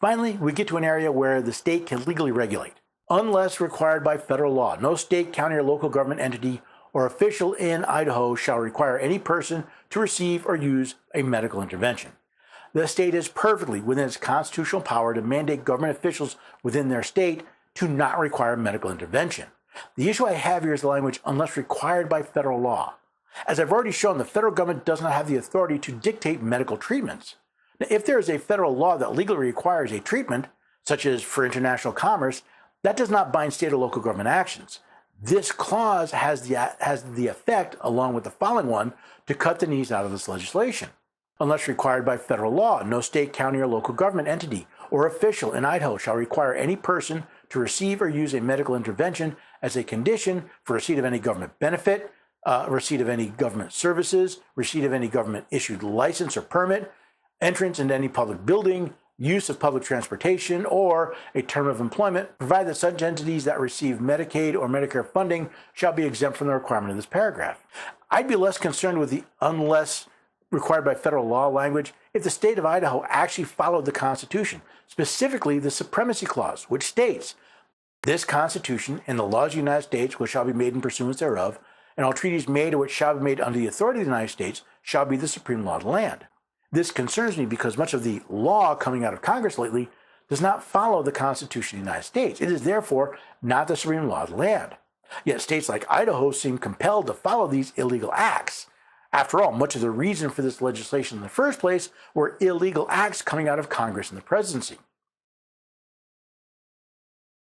Finally, we get to an area where the state can legally regulate. Unless required by federal law, no state, county, or local government entity or official in Idaho shall require any person to receive or use a medical intervention. The state is perfectly within its constitutional power to mandate government officials within their state to not require medical intervention. The issue I have here is the language unless required by federal law. As I've already shown, the federal government does not have the authority to dictate medical treatments. Now, if there is a federal law that legally requires a treatment, such as for international commerce, that does not bind state or local government actions. This clause has the effect, along with the following one, to cut the knees out of this legislation. Unless required by federal law, no state, county, or local government entity or official in Idaho shall require any person to receive or use a medical intervention as a condition for receipt of any government benefit, receipt of any government services, receipt of any government-issued license or permit, entrance into any public building, use of public transportation, or a term of employment, provided that such entities that receive Medicaid or Medicare funding shall be exempt from the requirement of this paragraph. I'd be less concerned with the unless required by federal law language if the state of Idaho actually followed the Constitution, specifically the Supremacy Clause, which states, "This Constitution and the laws of the United States which shall be made in pursuance thereof, and all treaties made or which shall be made under the authority of the United States shall be the supreme law of the land." This concerns me because much of the law coming out of Congress lately does not follow the Constitution of the United States. It is therefore not the supreme law of the land. Yet states like Idaho seem compelled to follow these illegal acts. After all, much of the reason for this legislation in the first place were illegal acts coming out of Congress and the presidency.